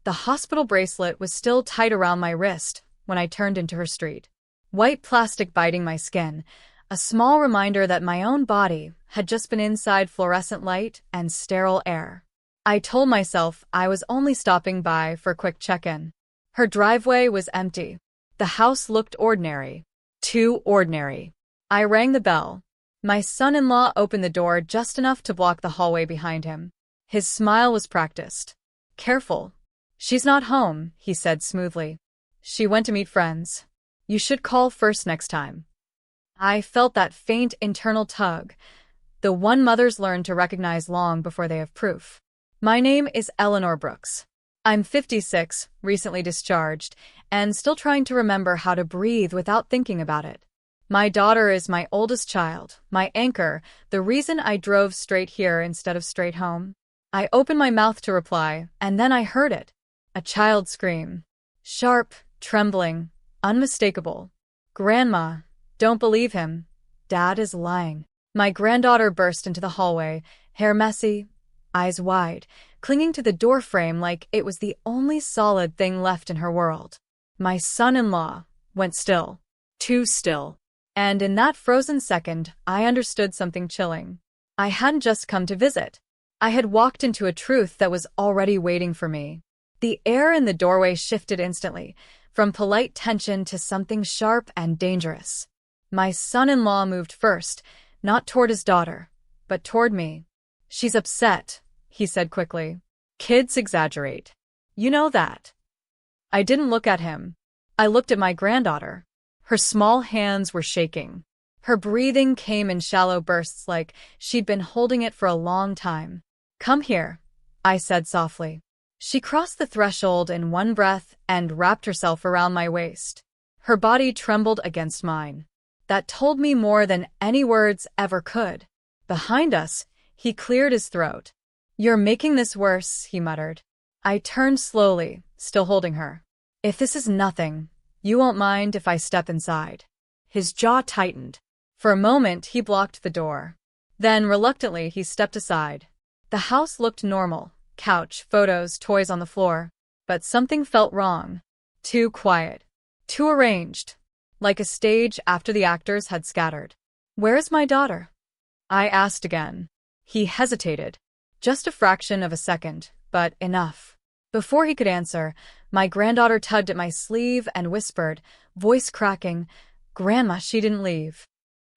The hospital bracelet was still tight around my wrist when I turned into her street. White plastic biting my skin, a small reminder that my own body had just been inside fluorescent light and sterile air. I told myself I was only stopping by for a quick check-in. Her driveway was empty. The house looked ordinary. Too ordinary. I rang the bell. My son-in-law opened the door just enough to block the hallway behind him. His smile was practiced. "Careful. She's not home," he said smoothly. "She went to meet friends. You should call first next time." I felt that faint internal tug, the one mothers learn to recognize long before they have proof. My name is Eleanor Brooks. I'm 56, recently discharged, and still trying to remember how to breathe without thinking about it. My daughter is my oldest child, my anchor, the reason I drove straight here instead of straight home. I opened my mouth to reply, and then I heard it. A child scream. Sharp, trembling, unmistakable. "Grandma, don't believe him. Dad is lying." My granddaughter burst into the hallway, hair messy, eyes wide, clinging to the doorframe like it was the only solid thing left in her world. My son-in-law went still. Too still. And in that frozen second, I understood something chilling. I hadn't just come to visit. I had walked into a truth that was already waiting for me. The air in the doorway shifted instantly, from polite tension to something sharp and dangerous. My son-in-law moved first, not toward his daughter, but toward me. "She's upset," he said quickly. "Kids exaggerate. You know that." I didn't look at him. I looked at my granddaughter. Her small hands were shaking. Her breathing came in shallow bursts like she'd been holding it for a long time. "Come here," I said softly. She crossed the threshold in one breath and wrapped herself around my waist. Her body trembled against mine. That told me more than any words ever could. Behind us, he cleared his throat. "You're making this worse," he muttered. I turned slowly, still holding her. "If this is nothing, you won't mind if I step inside." His jaw tightened. For a moment, he blocked the door. Then, reluctantly, he stepped aside. The house looked normal. Couch, photos, toys on the floor. But something felt wrong. Too quiet. Too arranged. Like a stage after the actors had scattered. "Where's my daughter?" I asked again. He hesitated. Just a fraction of a second, but enough. Before he could answer, my granddaughter tugged at my sleeve and whispered, voice cracking, "Grandma, she didn't leave."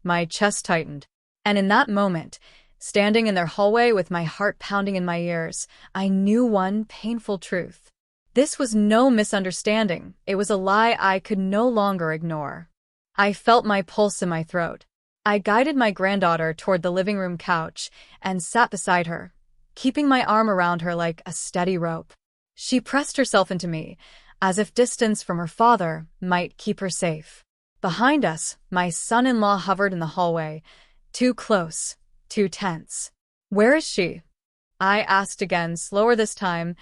My chest tightened. And in that moment, standing in their hallway with my heart pounding in my ears, I knew one painful truth. This was no misunderstanding. It was a lie I could no longer ignore. I felt my pulse in my throat. I guided my granddaughter toward the living room couch and sat beside her, keeping my arm around her like a steady rope. She pressed herself into me, as if distance from her father might keep her safe. Behind us, my son-in-law hovered in the hallway, too close, too tense. "Where is she?" I asked again, slower this time,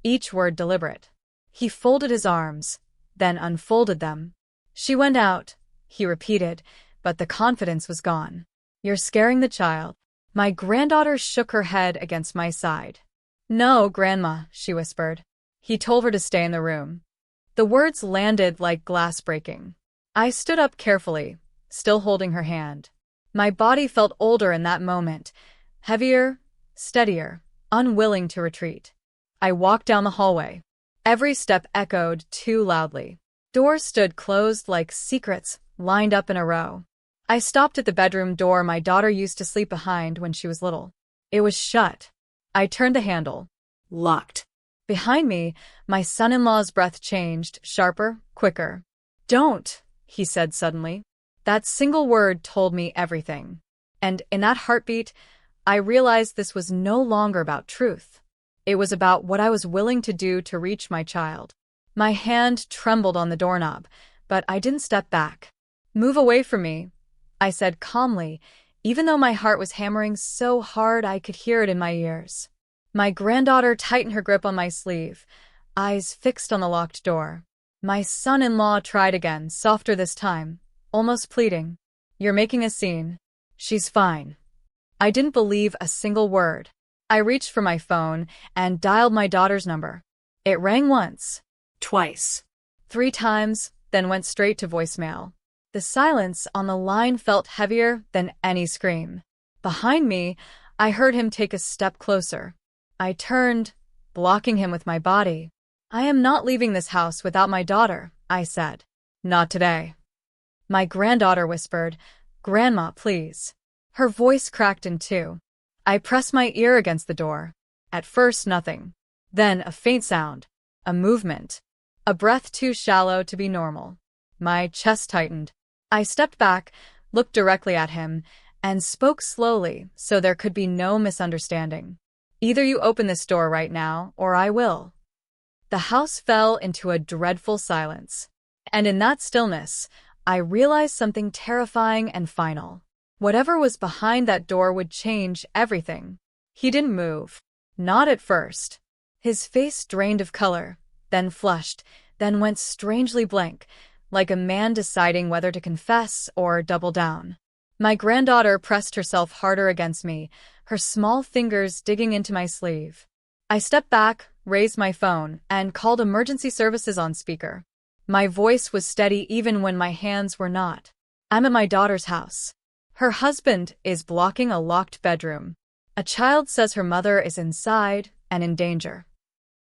each word deliberate. He folded his arms, then unfolded them. "She went out," he repeated, but the confidence was gone. "You're scaring the child." My granddaughter shook her head against my side. "No, Grandma," she whispered. He told her to stay in the room. The words landed like glass breaking. I stood up carefully, still holding her hand. My body felt older in that moment, heavier, steadier, unwilling to retreat. I walked down the hallway. Every step echoed too loudly. Doors stood closed like secrets, lined up in a row. I stopped at the bedroom door my daughter used to sleep behind when she was little. It was shut. I turned the handle. Locked. Behind me, my son-in-law's breath changed, sharper, quicker. "Don't," he said suddenly. That single word told me everything. And in that heartbeat, I realized this was no longer about truth. It was about what I was willing to do to reach my child. My hand trembled on the doorknob, but I didn't step back. "Move away from me," I said calmly, even though my heart was hammering so hard I could hear it in my ears. My granddaughter tightened her grip on my sleeve, eyes fixed on the locked door. My son-in-law tried again, softer this time, almost pleading. "You're making a scene. She's fine." I didn't believe a single word. I reached for my phone and dialed my daughter's number. It rang once, Twice. 3 times, then went straight to voicemail. The silence on the line felt heavier than any scream. Behind me, I heard him take a step closer. I turned, blocking him with my body. "I am not leaving this house without my daughter," I said. "Not today." My granddaughter whispered, "Grandma, please." Her voice cracked in two. I pressed my ear against the door. At first, nothing. Then a faint sound. A movement. A breath too shallow to be normal. My chest tightened. I stepped back, looked directly at him, and spoke slowly so there could be no misunderstanding. "Either you open this door right now, or I will." The house fell into a dreadful silence. And in that stillness, I realized something terrifying and final. Whatever was behind that door would change everything. He didn't move. Not at first. His face drained of color, then flushed, then went strangely blank, like a man deciding whether to confess or double down. My granddaughter pressed herself harder against me, her small fingers digging into my sleeve. I stepped back, raised my phone, and called emergency services on speaker. My voice was steady even when my hands were not. "I'm at my daughter's house. Her husband is blocking a locked bedroom. A child says her mother is inside and in danger."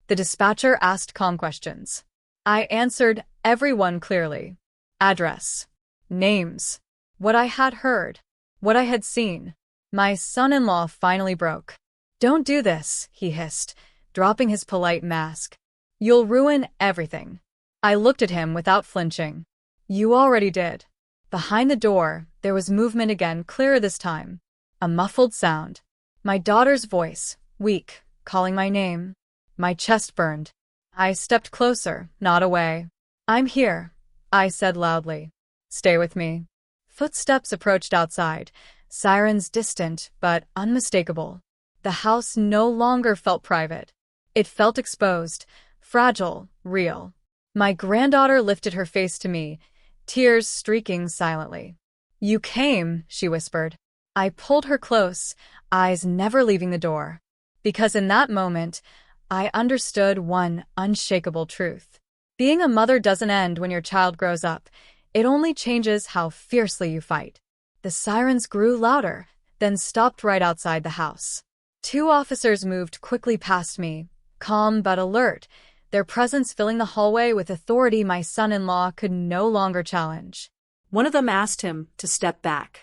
The dispatcher asked calm questions. I answered everyone clearly. Address. Names. What I had heard. What I had seen. My son-in-law finally broke. "Don't do this," he hissed, dropping his polite mask. "You'll ruin everything." I looked at him without flinching. "You already did." Behind the door, there was movement again, clearer this time. A muffled sound. My daughter's voice, weak, calling my name. My chest burned. I stepped closer, not away. "I'm here," I said loudly. "Stay with me." Footsteps approached outside, sirens distant but unmistakable. The house no longer felt private. It felt exposed, fragile, real. My granddaughter lifted her face to me, tears streaking silently. "You came," she whispered. I pulled her close, eyes never leaving the door. Because in that moment, I understood one unshakable truth. Being a mother doesn't end when your child grows up. It only changes how fiercely you fight. The sirens grew louder, then stopped right outside the house. 2 officers moved quickly past me, calm but alert, their presence filling the hallway with authority my son-in-law could no longer challenge. One of them asked him to step back.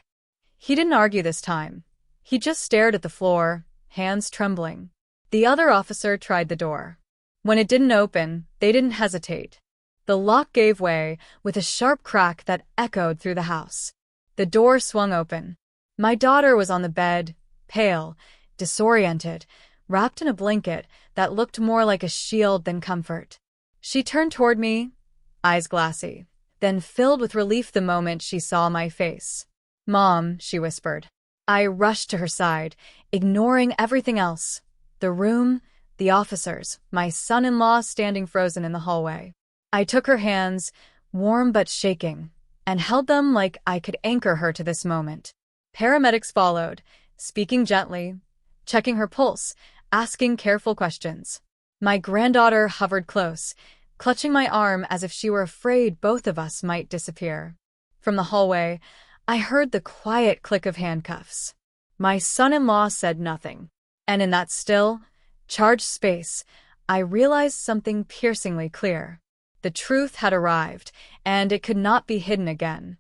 He didn't argue this time. He just stared at the floor, hands trembling. The other officer tried the door. When it didn't open, they didn't hesitate. The lock gave way with a sharp crack that echoed through the house. The door swung open. My daughter was on the bed, pale, disoriented, wrapped in a blanket that looked more like a shield than comfort. She turned toward me, eyes glassy, then filled with relief the moment she saw my face. "Mom," she whispered. I rushed to her side, ignoring everything else. The room, the officers, my son-in-law standing frozen in the hallway. I took her hands, warm but shaking, and held them like I could anchor her to this moment. Paramedics followed, speaking gently, checking her pulse, asking careful questions. My granddaughter hovered close, clutching my arm as if she were afraid both of us might disappear. From the hallway, I heard the quiet click of handcuffs. My son-in-law said nothing, and in that still, charged space, I realized something piercingly clear. The truth had arrived, and it could not be hidden again.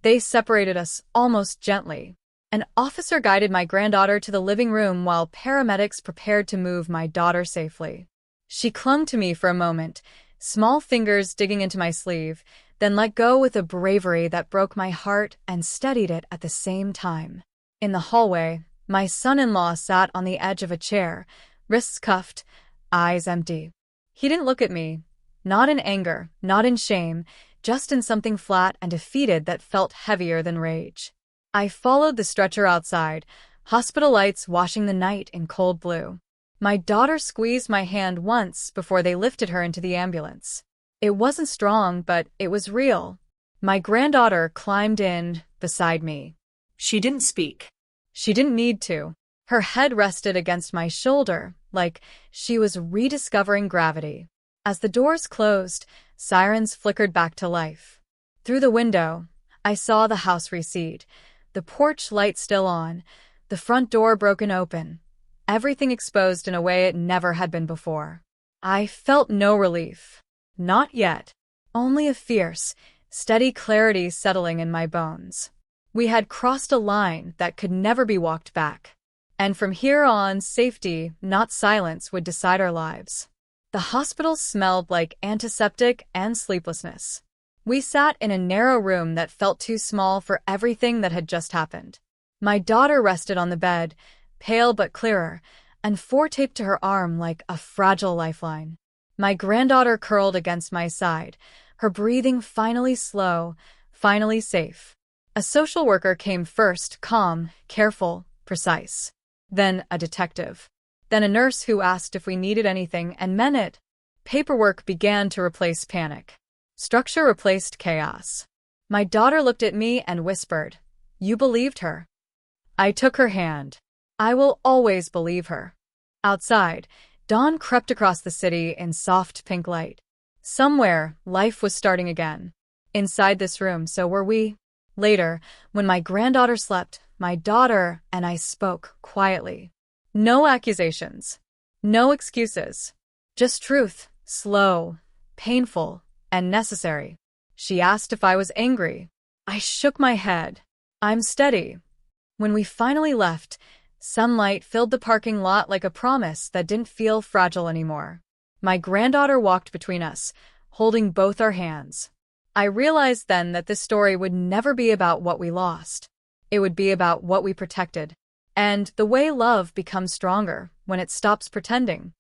They separated us almost gently. An officer guided my granddaughter to the living room while paramedics prepared to move my daughter safely. She clung to me for a moment, small fingers digging into my sleeve, then let go with a bravery that broke my heart and steadied it at the same time. In the hallway, my son-in-law sat on the edge of a chair, wrists cuffed, eyes empty. He didn't look at me, not in anger, not in shame, just in something flat and defeated that felt heavier than rage. I followed the stretcher outside, hospital lights washing the night in cold blue. My daughter squeezed my hand once before they lifted her into the ambulance. It wasn't strong, but it was real. My granddaughter climbed in beside me. She didn't speak. She didn't need to. Her head rested against my shoulder, like she was rediscovering gravity. As the doors closed, sirens flickered back to life. Through the window, I saw the house recede, the porch light still on, the front door broken open, everything exposed in a way it never had been before. I felt no relief. Not yet. Only a fierce, steady clarity settling in my bones. We had crossed a line that could never be walked back. And from here on, safety, not silence, would decide our lives. The hospital smelled like antiseptic and sleeplessness. We sat in a narrow room that felt too small for everything that had just happened. My daughter rested on the bed, pale but clearer, and four-taped to her arm like a fragile lifeline. My granddaughter curled against my side, her breathing finally slow, finally safe. A social worker came first, calm, careful, precise. Then a detective. Then a nurse who asked if we needed anything and meant it. Paperwork began to replace panic. Structure replaced chaos. My daughter looked at me and whispered, "You believed her." I took her hand. I will always believe her. Outside, dawn crept across the city in soft pink light. Somewhere, life was starting again. Inside this room, so were we. Later, when my granddaughter slept, my daughter and I spoke quietly. No accusations. No excuses. Just truth, slow, painful, and necessary. She asked if I was angry. I shook my head. I'm steady. When we finally left, sunlight filled the parking lot like a promise that didn't feel fragile anymore. My granddaughter walked between us, holding both our hands. I realized then that this story would never be about what we lost. It would be about what we protected, and the way love becomes stronger when it stops pretending.